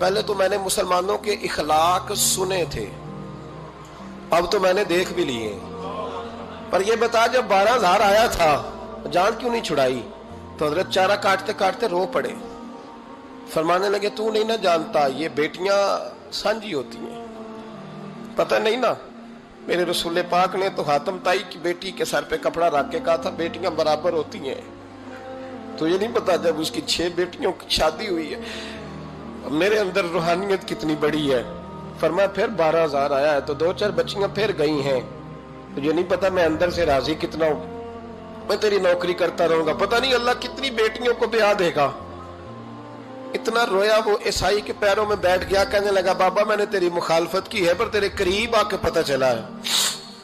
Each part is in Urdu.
پہلے تو میں نے مسلمانوں کے اخلاق سنے تھے، اب تو میں نے دیکھ بھی لیے۔ پر یہ بتا جب 12,000 آیا تھا جان کیوں نہیں چھڑائی؟ تو حضرت چارہ کاٹتے کاٹتے رو پڑے، فرمانے لگے تو نہیں نہ جانتا یہ بیٹیاں سانجی ہوتی ہیں، پتہ نہیں نا؟ میرے رسول پاک نے تو حاتم تائی کی بیٹی کے سر پہ کپڑا رکھ کے کہا تھا بیٹیاں برابر ہوتی ہیں، تو یہ نہیں پتا جب اس کی 6 بیٹیوں کی شادی ہوئی ہے میرے اندر روحانیت کتنی بڑی ہے۔ فرمایا پھر 12,000 آیا ہے تو 2-4 بچیاں پھر گئی ہیں، تجھے نہیں پتا میں اندر سے راضی کتنا ہوں، میں تیری نوکری کرتا رہوں گا، پتہ نہیں اللہ کتنی بیٹیوں کو بیاہ دے گا۔ اتنا رویا وہ عیسائی کے پیروں میں بیٹھ گیا، کہنے لگا بابا میں نے تیری مخالفت کی ہے پر تیرے قریب آ کے پتہ چلا ہے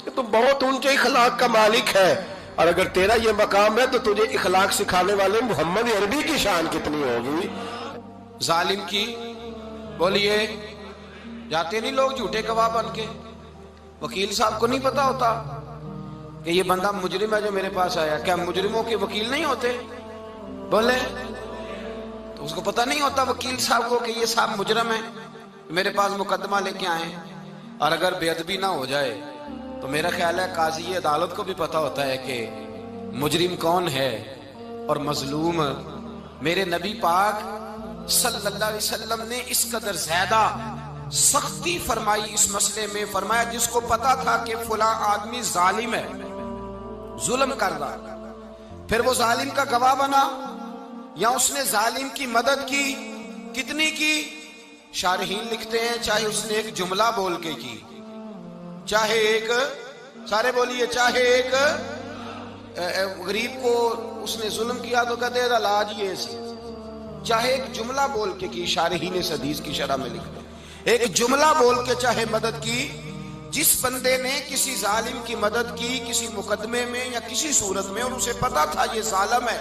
کہ تو بہت اونچے اخلاق کا مالک ہے، اور اگر تیرا یہ مقام ہے تو تجھے اخلاق سکھانے والے محمد عربی کی شان کتنی ہوگی۔ ظالم کی بولیے جاتے نہیں لوگ جھوٹے گواہ بن کے، وکیل صاحب کو نہیں پتا ہوتا کہ یہ بندہ مجرم ہے جو میرے پاس آیا، کیا مجرموں کے وکیل نہیں ہوتے؟ بولے تو اس کو پتہ نہیں ہوتا وکیل صاحب کو کہ یہ صاحب مجرم ہے میرے پاس مقدمہ لے کے آئے، اور اگر بے ادبی نہ ہو جائے تو میرا خیال ہے قاضی عدالت کو بھی پتہ ہوتا ہے کہ مجرم کون ہے اور مظلوم۔ میرے نبی پاک صلی اللہ علیہ وسلم نے اس قدر زیادہ سختی فرمائی اس مسئلے میں، فرمایا جس کو پتا تھا کہ فلاں آدمی ظالم ہے، ظلم کر رہا، پھر وہ ظالم کا گواہ بنا یا اس نے ظالم کی مدد کی، کتنی کی؟ شارحین لکھتے ہیں چاہے اس نے ایک جملہ بول کے کی، چاہے ایک، سارے بولیے، چاہے ایک غریب کو اس نے ظلم کیا تو کہتے ہیں علاج یہ سی، چاہے ایک جملہ بول کے کی، شارحین اس حدیث کی شرح میں لکھتے ہیں ایک جملہ بول کے چاہے مدد کی، جس بندے نے کسی ظالم کی مدد کی کسی مقدمے میں یا کسی صورت میں اور اسے پتا تھا یہ ظالم ہے،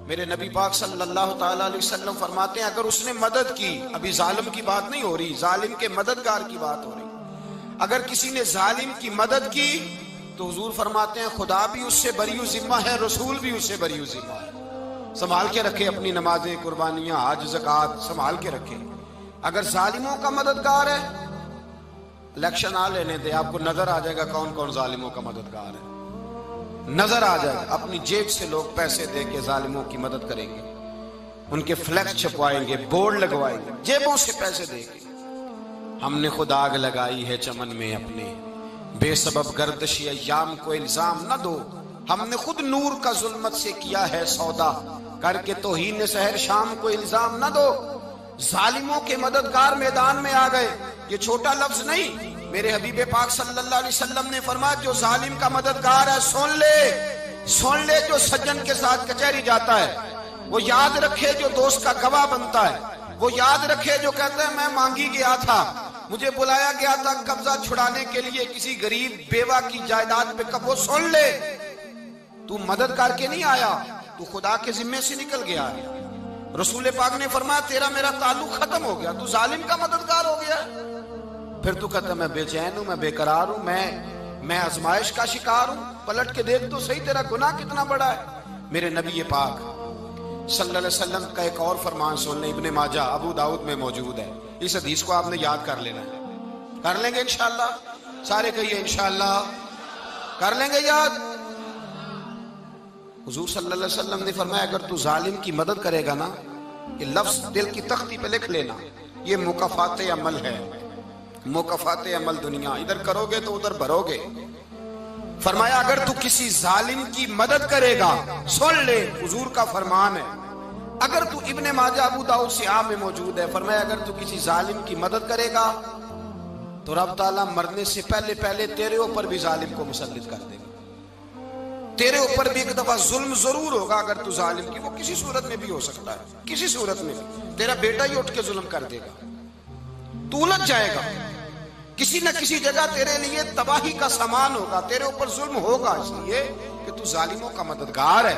میرے نبی پاک صلی اللہ تعالی علیہ وسلم فرماتے ہیں اگر اس نے مدد کی، ابھی ظالم کی بات نہیں ہو رہی، ظالم کے مددگار کی بات ہو رہی، اگر کسی نے ظالم کی مدد کی تو حضور فرماتے ہیں خدا بھی اس سے بری و ذمہ ہے، رسول بھی اس سے بری و ذمہ ہے۔ سنبھال کے رکھے اپنی نمازیں، قربانیاں، حج، زکوٰۃ سنبھال کے رکھے۔ اگر ظالموں کا مددگار ہے، الیکشن آ لینے دے، آپ کو نظر آ جائے گا کون کون ظالموں کا مددگار ہے، نظر آ جائے گا۔ اپنی جیب سے لوگ پیسے دے کے ظالموں کی مدد کریں گے، ان کے فلیکس چھپوائیں گے، بورڈ لگوائیں گے، جیبوں سے پیسے دے کے۔ ہم نے خود آگ لگائی ہے چمن میں اپنے، بے سبب گردشی ایام کو الزام نہ دو، ہم نے خود نور کا ظلمت سے کیا ہے سودا، کر کے توہین سحر شام کو الزام نہ دو۔ ظالموں کے مددگار میدان میں آ گئے، یہ چھوٹا لفظ نہیں، میرے حبیب پاک صلی اللہ علیہ وسلم نے فرمایا جو ظالم کا مددگار ہے سن لے جو سجن کے ساتھ کچہری جاتا ہے، وہ یاد رکھے جو دوست کا گواہ بنتا ہے، وہ یاد رکھے جو کہتا ہے میں مانگی گیا تھا، مجھے بلایا گیا تھا قبضہ چھڑانے کے لیے کسی غریب بیوہ کی جائیداد پہ، وہ سن لے تو مدد کر کے نہیں آیا، تو خدا کے ذمے سے نکل گیا ہے۔ رسول پاک نے فرمایا تیرا میرا تعلق ختم ہو گیا، تو ظالم کا مددگار ہو گیا، پھر تو کہتا میں بے چین ہوں، میں بے قرار ہوں، میں آزمائش کا شکار ہوں، پلٹ کے دیکھ تو صحیح تیرا گناہ کتنا بڑا ہے۔ میرے نبی پاک صلی اللہ علیہ وسلم کا ایک اور فرمان سن لیں، ابن ماجہ ابو داؤد میں موجود ہے، اس حدیث کو آپ نے یاد کر لینا ہے، کر لیں گے انشاءاللہ، سارے کہیے انشاءاللہ، کر لیں گے یاد۔ حضور صلی اللہ علیہ وسلم نے فرمایا اگر تو ظالم کی مدد کرے گا نا، یہ لفظ دل کی تختی پہ لکھ لینا، یہ مکافات عمل ہے، مکافات عمل دنیا، ادھر کرو گے تو ادھر بھرو گے۔ فرمایا اگر تو کسی ظالم کی مدد کرے گا، سن لے حضور کا فرمان ہے، اگر تو ابن ماجہ ابو داؤد سیاہ میں موجود ہے، فرمایا اگر تو کسی ظالم کی مدد کرے گا تو رب تعالیٰ مرنے سے پہلے تیرے اوپر بھی ظالم کو مسلط کر دے گا، تیرے اوپر بھی ایک دفعہ ظلم ضرور ہوگا اگر تو ظالم کی، وہ کسی صورت میں بھی ہو سکتا ہے، کسی صورت میں بھی تیرا بیٹا ہی اٹھ کے ظلم کر دے گا، تو الجھ جائے گا، کسی نہ کسی جگہ تیرے لیے تباہی کا سامان ہوگا، تیرے اوپر ظلم ہوگا، اس لیے کہ تو ظالموں کا مددگار ہے۔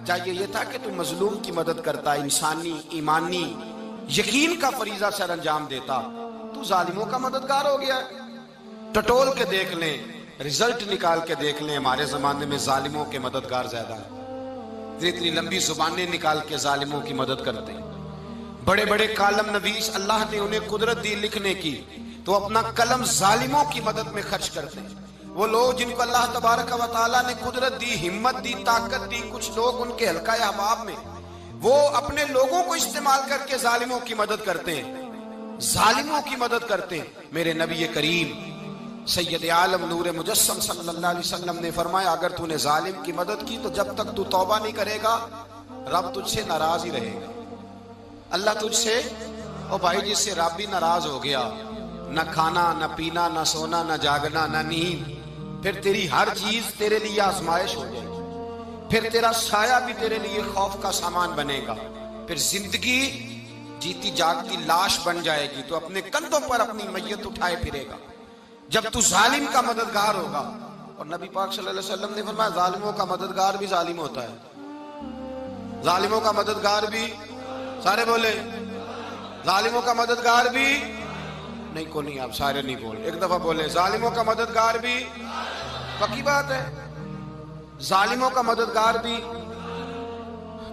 چاہیے یہ تھا کہ تو مظلوم کی مدد کرتا، انسانی ایمانی یقین کا فریضہ سر انجام دیتا، تو ظالموں کا مددگار ہو گیا۔ ٹٹول کے دیکھ لیں، رزلٹ نکال کے دیکھ لیں، ہمارے زمانے میں ظالموں کے مددگار زیادہ ہیں، اتنی لمبی زبانیں نکال کے ظالموں کی مدد کرتے ہیں، بڑے بڑے کالم نویس اللہ نے انہیں قدرت دی لکھنے کی، تو اپنا قلم ظالموں کی مدد میں خرچ کرتے ہیں۔ وہ لوگ جن کو اللہ تبارک و تعالیٰ نے قدرت دی، ہمت دی، طاقت دی، کچھ لوگ ان کے حلقہ احباب میں، وہ اپنے لوگوں کو استعمال کر کے ظالموں کی مدد کرتے ہیں، ظالموں کی مدد کرتے ہیں۔ میرے نبی کریم سید عالم نور مجسم صلی اللہ علیہ وسلم نے فرمایا، اگر تو نے ظالم کی مدد کی تو جب تک تو توبہ نہیں کرے گا رب تجھ سے ناراض ہی رہے گا۔ اللہ تجھ سے، او بھائی جس سے رب بھی ناراض ہو گیا، نہ کھانا نہ پینا نہ سونا نہ جاگنا نہ نیند، پھر تیری ہر چیز تیرے لیے آزمائش ہو جائے گی، پھر تیرا سایہ بھی تیرے لیے خوف کا سامان بنے گا، پھر زندگی جیتی جاگتی لاش بن جائے گی، تو اپنے کندھوں پر اپنی میت اٹھائے پھرے گا جب تو ظالم کا مددگار ہوگا۔ اور نبی پاک صلی اللہ علیہ وسلم نے فرمایا ظالموں کا مددگار بھی ظالم ہوتا ہے، ظالموں کا مددگار بھی، سارے بولے ظالموں کا مددگار بھی نہیں، کو نہیں، آپ سارے نہیں بولے، ایک دفعہ بولے ظالموں کا مددگار بھی، پکی بات ہے، ظالموں کا مددگار بھی۔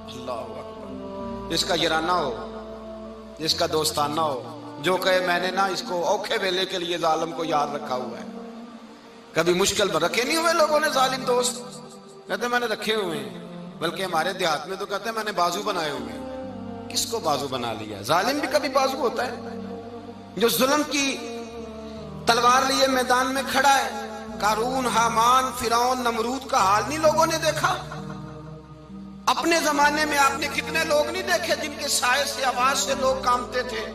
اللہ اکبر، جس کا یارانہ ہو، جس کا دوستانہ ہو، جو کہے میں نے نا اس کو اوکھے ویلے کے لیے ظالم کو یاد رکھا ہوا ہے۔ کبھی مشکل میں رکھے نہیں ہوئے لوگوں نے ظالم دوست، کہتے میں نے رکھے ہوئے ہیں، بلکہ ہمارے دیہات میں تو کہتے ہیں میں نے بازو بنائے ہوئے ہیں۔ کس کو بازو بنا لیا؟ ظالم بھی کبھی بازو ہوتا ہے، جو ظلم کی تلوار لیے میدان میں کھڑا ہے۔ قارون، حامان، فرعون، نمرود کا حال نہیں لوگوں نے دیکھا؟ اپنے زمانے میں آپ نے کتنے لوگ نہیں دیکھے جن کے سائے سے، آواز سے لوگ کانپتے تھے؟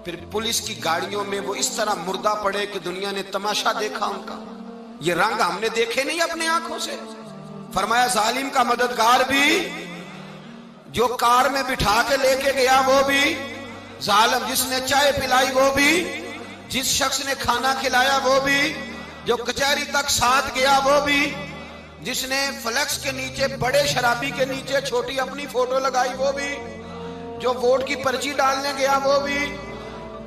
پھر پولیس کی گاڑیوں میں وہ اس طرح مردہ پڑے کہ دنیا نے تماشا دیکھا ان کا۔ یہ رنگ ہم نے دیکھے نہیں اپنے آنکھوں سے۔ فرمایا ظالم کا مددگار بھی، جو کار میں بٹھا کے لے کے گیا وہ بھی ظالم، جس نے چائے پلائی وہ بھی، جس شخص نے کھانا کھلایا وہ بھی، جو کچہری تک ساتھ گیا وہ بھی، جس نے فلیکس کے نیچے، بڑے شرابی کے نیچے چھوٹی اپنی فوٹو لگائی وہ بھی، جو ووٹ کی پرچی ڈالنے گیا وہ بھی۔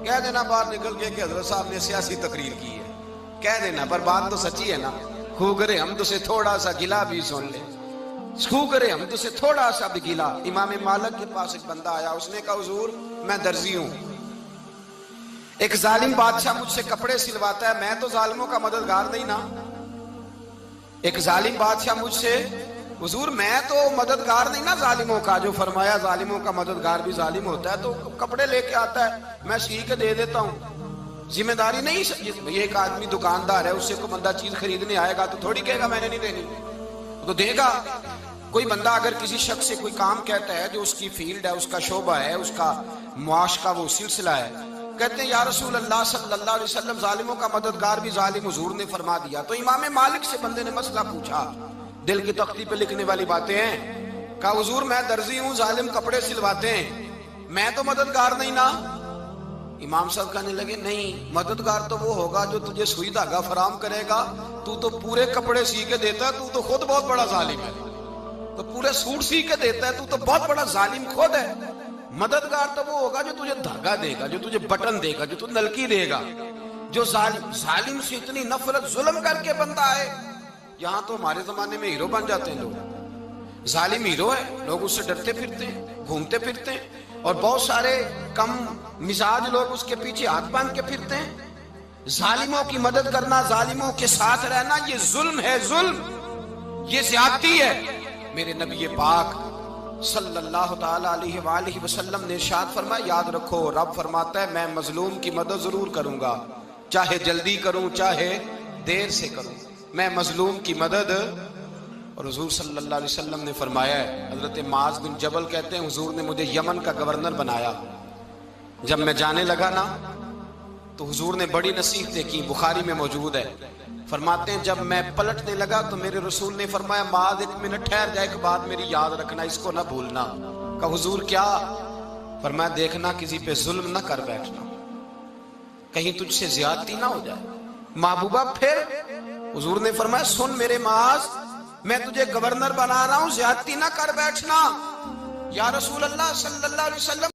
کہہ دینا باہر نکل کے کہ حضرت صاحب نے سیاسی تقریر کی ہے، کہہ دینا، پر بات تو سچی ہے نا۔ خو کرے ہم تو سے تھوڑا سا گلا بھی سن لے، خو کرے ہم تو سے تھوڑا سا بھی گلا۔ امام مالک کے پاس ایک بندہ آیا، اس نے کہا حضور میں درزی ہوں، ایک ظالم بادشاہ مجھ سے کپڑے سلواتا ہے، میں تو ظالموں کا مددگار نہیں نا۔ ایک ظالم بادشاہ مجھ سے، حضور میں تو مددگار نہیں نا ظالموں کا، جو فرمایا ظالموں کا مددگار بھی ظالم ہوتا ہے، تو کپڑے لے کے آتا ہے میں سی کے دے دیتا ہوں، ذمہ داری نہیں۔ یہ ایک آدمی دکاندار ہے، اس سے کوئی بندہ چیز خریدنے آئے گا تو تھوڑی کہے گا میں نے نہیں دینی، تو دے گا۔ کوئی بندہ اگر کسی شخص سے کوئی کام کہتا ہے جو اس کی فیلڈ ہے، اس کا شعبہ ہے، اس کا معاش کا وہ سلسلہ ہے، کہتے ہیں یا رسول اللہ صلی اللہ علیہ وسلم ظالموں کا مددگار بھی ظالم، حضور نے فرما دیا۔ تو امام مالک سے بندے نے مسئلہ پوچھا، دل کی تختی پہ لکھنے والی باتیں ہیں، کہا حضور میں درزی ہوں، ظالم کپڑے سلواتے ہیں، میں تو مددگار نہیں نا۔ امام صاحب کہنے لگے نہیں، مددگار تو وہ ہوگا جو تجھے سوئی دھاگا فراہم کرے گا، تو پورے کپڑے سی کے دیتا ہے، تو خود بہت بڑا ظالم ہے، تو پورے سوٹ سی کے دیتا ہے، تو بہت بڑا ظالم خود ہے۔ مددگار تو وہ ہوگا جو تجھے دھاگا دے گا، جو تجھے بٹن دے گا، جو تجھے نلکی دے گا۔ جو ظالم سے اتنی نفرت ظلم کر کے بندہ ہے، یہاں تو ہمارے زمانے میں ہیرو بن جاتے ہیں لوگ، ظالم ہیرو ہے، لوگ اس سے ڈرتے پھرتے ہیں، گھومتے پھرتے ہیں، اور بہت سارے کم مزاج لوگ اس کے پیچھے ہاتھ باندھ کے پھرتے ہیں۔ ظالموں کی مدد کرنا، ظالموں کے ساتھ رہنا، یہ ظلم ہے، ظلم، یہ زیادتی ہے۔ میرے نبی پاک صلی اللہ تعالی علیہ وآلہ وسلم نے ارشاد فرمایا، یاد رکھو رب فرماتا ہے میں مظلوم کی مدد ضرور کروں گا، چاہے جلدی کروں چاہے دیر سے کروں، میں مظلوم کی مدد۔ اور حضور صلی اللہ علیہ وسلم نے فرمایا ہے، حضرت معاذ بن جبل کہتے ہیں حضور نے مجھے یمن کا گورنر بنایا، جب میں جانے لگا نا تو حضور نے بڑی نصیحتیں کی، بخاری میں موجود ہے، فرماتے ہیں جب میں پلٹنے لگا تو میرے رسول نے فرمایا معاذ ایک منٹ ٹھہر جا، ایک بات میری یاد رکھنا، اس کو نہ بھولنا۔ کہا حضور کیا؟ فرمایا دیکھنا کسی پہ ظلم نہ کر بیٹھنا، کہیں تجھ سے زیادتی نہ ہو جائے۔ محبوبہ پھر حضور نے فرمایا سن میرے معاذ، میں تجھے گورنر بنا رہا ہوں، زیادتی نہ کر بیٹھنا۔ یا رسول اللہ صلی اللہ علیہ وسلم